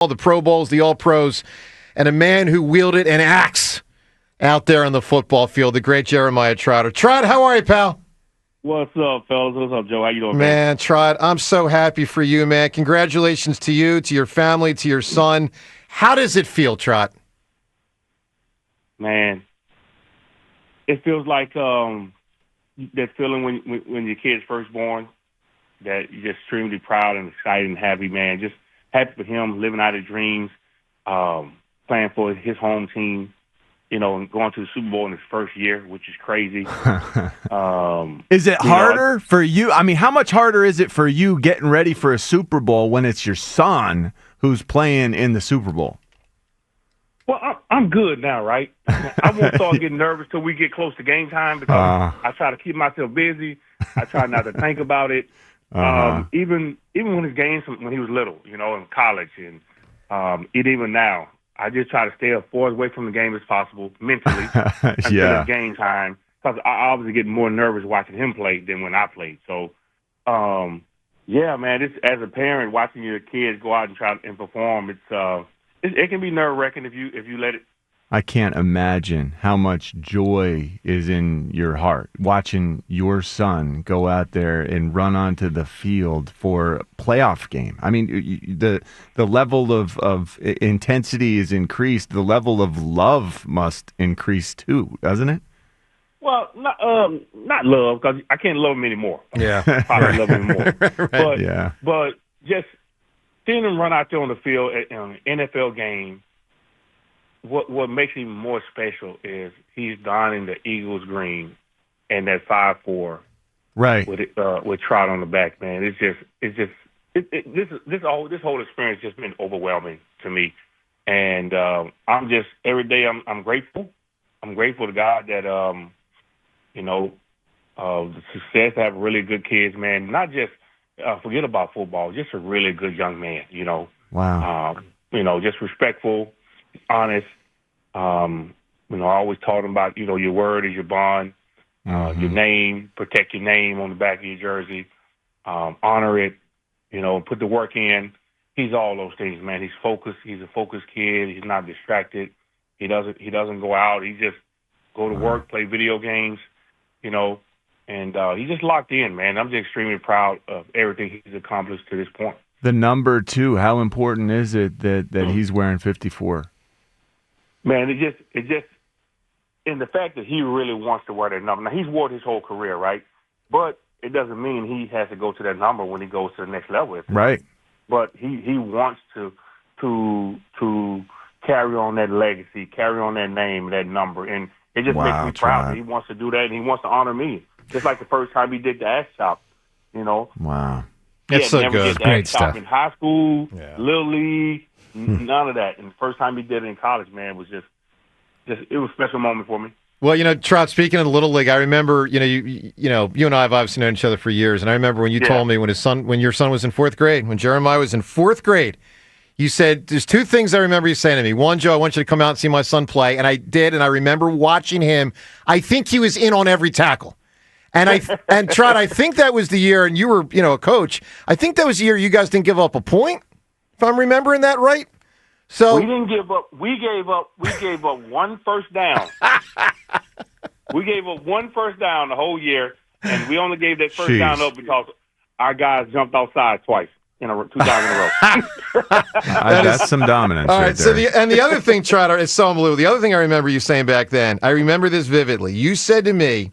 all the Pro Bowls, the All-Pros, and a man who wielded an axe out there on the football field, the great Jeremiah Trotter. Trot, how are you, pal? What's up, fellas? What's up, Joe? How you doing, man? Trot, I'm so happy for you, man. Congratulations to you, to your family, to your son. How does it feel, Trot? Man, it feels like that feeling when your kid's first born, that you're just extremely proud and excited and happy, man. Just happy for him, living out his dreams, playing for his home team, and going to the Super Bowl in his first year, which is crazy. Is it harder for you? I mean, how much harder is it for you getting ready for a Super Bowl when it's your son who's playing in the Super Bowl? Well, I'm good now, right? I won't start getting nervous till we get close to game time because I try to keep myself busy. I try not to think about it. Even when his games, when he was little, in college, and even now, I just try to stay as far away from the game as possible mentally until it's game time. Because I obviously get more nervous watching him play than when I played. So, yeah, man, it's, as a parent, watching your kids go out and try and perform, it can be nerve-wracking if you let it. I can't imagine how much joy is in your heart watching your son go out there and run onto the field for a playoff game. I mean, the level of intensity is increased. The level of love must increase too, doesn't it? Well, not love, because I can't love him anymore. Yeah, probably love him more. Right. But just seeing him run out there on the field in an NFL game. What makes him more special is he's donning the Eagles green and that 5-4, right? With Trout on the back, man. This whole experience just been overwhelming to me, and I'm just every day I'm grateful. I'm grateful to God that the success to have really good kids, man. Not just forget about football, just a really good young man. Wow. Just respectful. Honest. I always taught him about, your word is your bond, your name, protect your name on the back of your jersey, honor it, put the work in. He's all those things, man. He's focused. He's a focused kid. He's not distracted. He doesn't go out. He just go to work, play video games, and he's just locked in, man. I'm just extremely proud of everything he's accomplished to this point. The number 2, how important is it that he's wearing 54? Man, it just, in the fact that he really wants to wear that number. Now, he's worn his whole career, right? But it doesn't mean he has to go to that number when he goes to the next level. Right. But he wants to carry on that legacy, carry on that name, that number. And it just makes me proud that he wants to do that, and he wants to honor me. Just like the first time he did the axe chop, Wow. That's so good. Great stuff. In high school, Little League, none of that. And the first time he did it in college, man, was just it was a special moment for me. Well, Trout, speaking of the Little League, I remember, you and I have obviously known each other for years, and I remember when you told me when your son was in 4th grade, when Jeremiah was in 4th grade, you said, there's 2 things I remember you saying to me. One, Joe, I want you to come out and see my son play, and I did, and I remember watching him. I think he was in on every tackle. And Trot, I think that was the year, and you were, a coach. I think that was the year you guys didn't give up a point, if I'm remembering that right. So we didn't give up. We gave up 1 first down. We gave up 1 first down the whole year, and we only gave that first down up because our guys jumped outside twice. 2 times in a row. That's some dominance. All right. Right So there. the other thing, Trotter, is so unbelievable. The other thing I remember you saying back then, I remember this vividly. You said to me,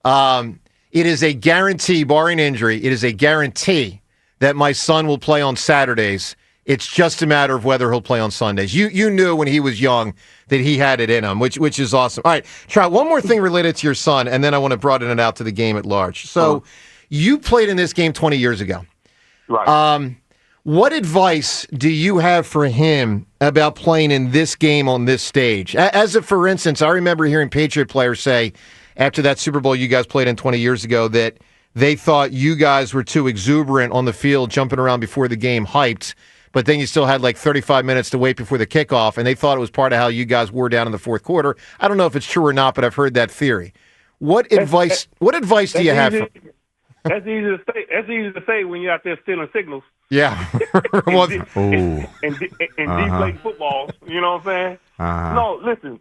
it is a guarantee, barring injury, it is a guarantee that my son will play on Saturdays. It's just a matter of whether he'll play on Sundays. You knew when he was young that he had it in him, which is awesome. All right, Trout, one more thing related to your son, and then I want to broaden it out to the game at large. So you played in this game 20 years ago. Right. What advice do you have for him about playing in this game on this stage? For instance, I remember hearing Patriot players say after that Super Bowl you guys played in 20 years ago that they thought you guys were too exuberant on the field, jumping around before the game, hyped, but then you still had like 35 minutes to wait before the kickoff, and they thought it was part of how you guys wore down in the 4th quarter. I don't know if it's true or not, but I've heard that theory. What advice do you have? That's easy to say. That's easy to say when you're out there stealing signals. Yeah. and, Well, deflating footballs. You know what I'm saying? No, listen.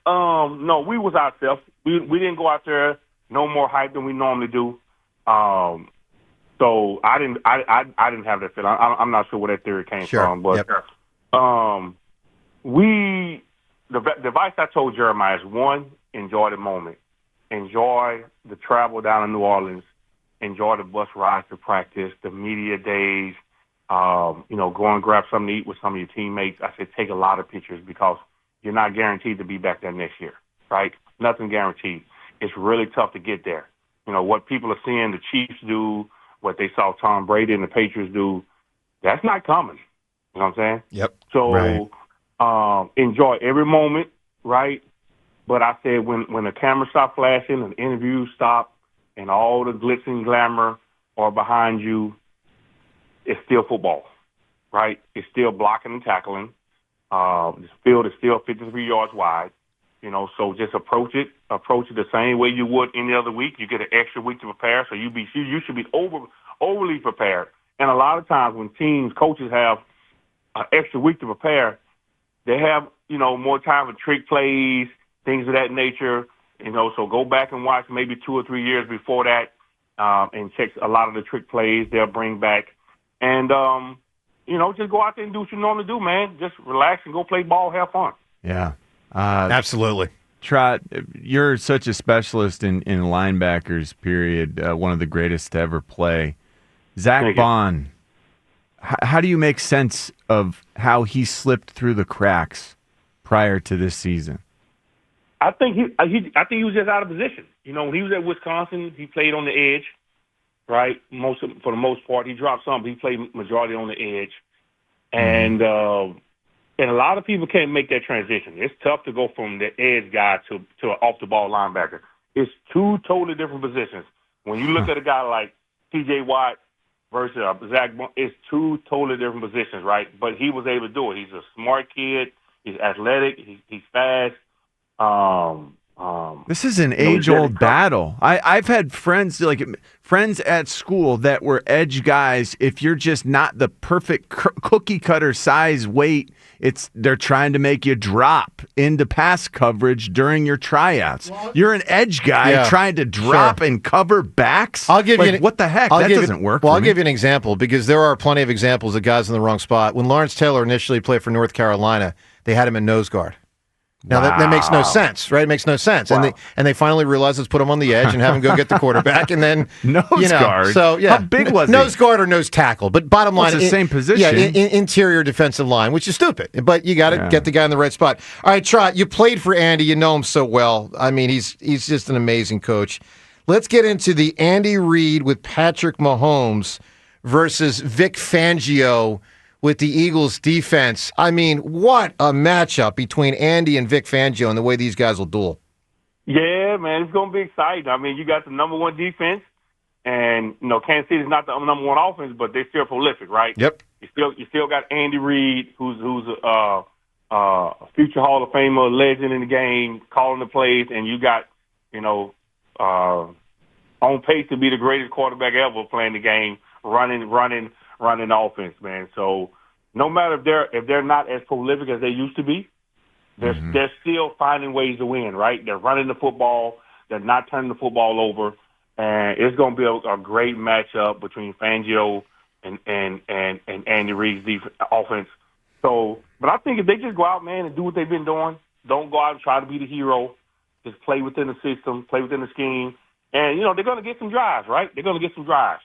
No, we was ourselves. We didn't go out there no more hype than we normally do. So I didn't have that feeling. I'm not sure where that theory came from, but the advice I told Jeremiah is, one, enjoy the moment, enjoy the travel down to New Orleans, enjoy the bus rides to practice, the media days. Go and grab something to eat with some of your teammates. I said take a lot of pictures because you're not guaranteed to be back there next year, right? Nothing guaranteed. It's really tough to get there. What people are seeing the Chiefs do, what they saw Tom Brady and the Patriots do, that's not coming. You know what I'm saying? Yep. So enjoy every moment, right? But I said when the camera stop flashing and interviews stop and all the glitz and glamour are behind you, it's still football, right? It's still blocking and tackling. The field is still 53 yards wide. So just approach it the same way you would any other week. You get an extra week to prepare, so you should be overly prepared. And a lot of times when coaches have an extra week to prepare, they have, more time for trick plays, things of that nature. So go back and watch maybe 2 or 3 years before that, and check a lot of the trick plays they'll bring back. And, just go out there and do what you normally do, man. Just relax and go play ball, have fun. Yeah. Absolutely. Trot, you're such a specialist in linebackers, period, one of the greatest to ever play. Zach Bond, how do you make sense of how he slipped through the cracks prior to this season? I think he was just out of position. When he was at Wisconsin, he played on the edge, right? For the most part, he dropped some, but he played majority on the edge. And a lot of people can't make that transition. It's tough to go from the edge guy to an off-the-ball linebacker. It's two totally different positions. When you look at a guy like T.J. Watt versus Zach, it's two totally different positions, right? But he was able to do it. He's a smart kid. He's athletic. He's fast. This is an age-old battle. I've had friends at school that were edge guys. If you're just not the perfect cookie cutter size, weight, they're trying to make you drop into pass coverage during your tryouts. You're an edge guy trying to drop and cover backs. I'll give you what the heck? That doesn't work. Well, I'll give you an example because there are plenty of examples of guys in the wrong spot. When Lawrence Taylor initially played for North Carolina, they had him in nose guard. Now that makes no sense, right? It makes no sense. Wow. And they finally realized let's put him on the edge and have him go get the quarterback, and then nose guard. So how big was nose guard or nose tackle? But bottom line, it's the same position. Yeah, interior defensive line, which is stupid. But you got to get the guy in the right spot. All right, Trot, you played for Andy. You know him so well. I mean, he's just an amazing coach. Let's get into the Andy Reid with Patrick Mahomes versus Vic Fangio with the Eagles defense. I mean, what a matchup between Andy and Vic Fangio and the way these guys will duel. Yeah, man, it's going to be exciting. I mean, you got the number one defense, and, Kansas City's not the number one offense, but they're still prolific, right? Yep. You still got Andy Reid, who's a future Hall of Famer, legend in the game, calling the plays, and you got, on pace to be the greatest quarterback ever playing the game, running the offense, man. So no matter if they're not as prolific as they used to be, they're still finding ways to win, right? They're running the football. They're not turning the football over. And it's going to be a great matchup between Fangio and Andy Reid's offense. So, but I think if they just go out, man, and do what they've been doing, don't go out and try to be the hero. Just play within the system, play within the scheme. And, they're going to get some drives, right? They're going to get some drives.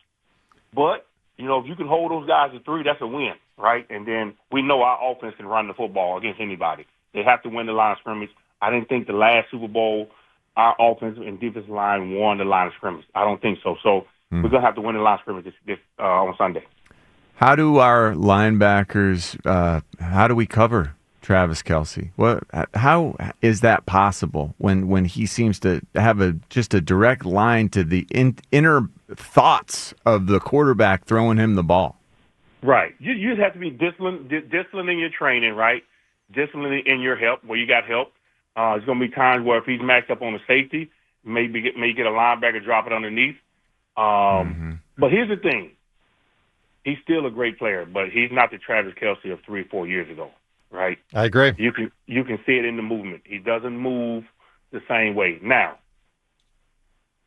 But if you can hold those guys to 3, that's a win, right? And then we know our offense can run the football against anybody. They have to win the line of scrimmage. I didn't think the last Super Bowl our offensive and defensive line won the line of scrimmage. I don't think so. So we're going to have to win the line of scrimmage this on Sunday. How do our linebackers, how do we cover Travis Kelce? How is that possible when he seems to have just a direct line to the inner thoughts of the quarterback throwing him the ball? Right. You just have to be disciplined in your training, right? Disciplined in your help where you got help. There's going to be times where if he's matched up on a safety, may get a linebacker, drop it underneath. But here's the thing. He's still a great player, but he's not the Travis Kelce of 3 or 4 years ago, right? I agree. You can see it in the movement. He doesn't move the same way. Now,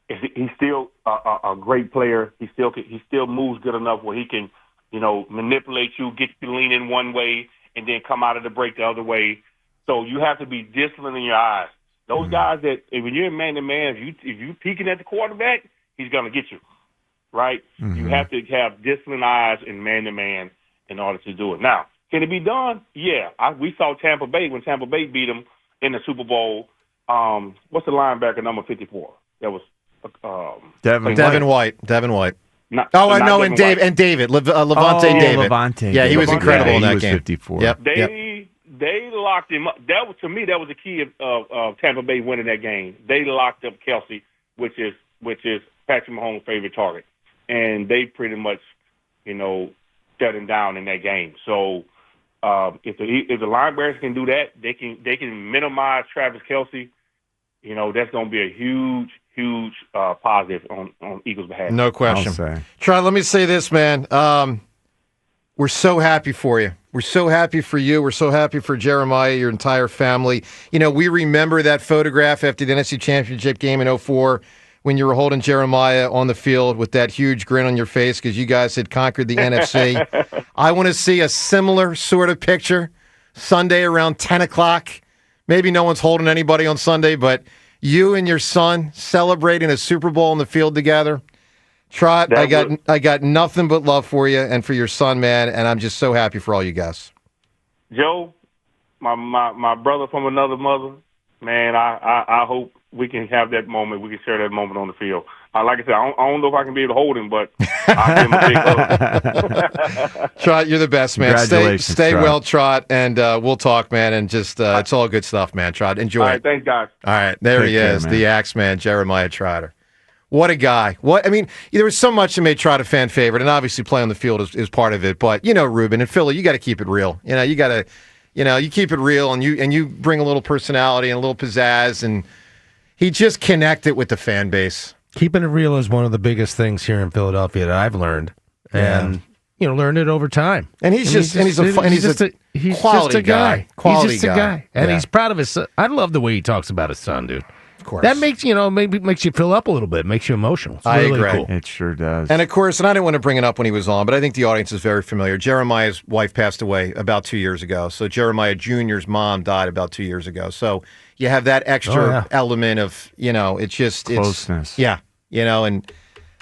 he's still a great player. He still moves good enough where he can, manipulate you, get you to lean in one way, and then come out of the break the other way. So you have to be disciplined in your eyes. Those guys that when you're man-to-man, if you peeking at the quarterback, he's going to get you, right? You have to have disciplined eyes in man-to-man in order to do it. Now, can it be done? Yeah. We saw Tampa Bay when Tampa Bay beat them in the Super Bowl. What's the linebacker number 54? That was Devin White. I know, and David, Levante David. Levante. Yeah, he was incredible in that game. 54. Yep. They locked him up. That was, to me, that was the key of Tampa Bay winning that game. They locked up Kelce, which is Patrick Mahomes' favorite target, and they pretty much, shut him down in that game. So if the linebackers can do that, they can minimize Travis Kelce. That's going to be a huge positive on Eagles' behalf. No question. Trotter, let me say this, man. We're so happy for you. We're so happy for you. We're so happy for Jeremiah, your entire family. We remember that photograph after the NFC Championship game in 2004 when you were holding Jeremiah on the field with that huge grin on your face because you guys had conquered the NFC. I want to see a similar sort of picture Sunday around 10 o'clock. Maybe no one's holding anybody on Sunday, but you and your son celebrating a Super Bowl on the field together. Trot, I got nothing but love for you and for your son, man, and I'm just so happy for all you guys. Joe, my brother from another mother, man, I hope we can have that moment. We can share that moment on the field. Like I said, I don't know if I can be able to hold him, but I'll give him a big hug. Trot, you're the best, man. Congratulations, Stay Trot. Well, Trot, and we'll talk, man, and just it's all good stuff, man. Trot, enjoy All it. right, thanks, guys. All right, there Take he care, is, man. the Axeman, Jeremiah Trotter. What a guy. There was so much that made Trotter a fan favorite, and obviously play on the field is part of it, but, Ruben and Philly, you got to keep it real. You got to, you keep it real, and you bring a little personality and a little pizzazz, and he just connected with the fan base. Keeping it real is one of the biggest things here in Philadelphia that I've learned, and learned it over time. And he's just a quality guy. He's just a guy, and he's proud of his son. I love the way he talks about his son, dude. Of course. That makes maybe makes you fill up a little bit, makes you emotional. It's really agree. cool. It sure does. And of course, and I didn't want to bring it up when he was on, but I think the audience is very familiar. Jeremiah's wife passed away about 2 years ago. So Jeremiah Jr.'s mom died about 2 years ago. So you have that extra element of, it's just closeness. And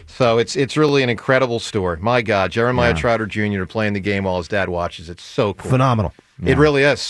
so it's really an incredible story. My God, Jeremiah Trotter Jr. playing the game while his dad watches. It's so cool. Phenomenal. It really is.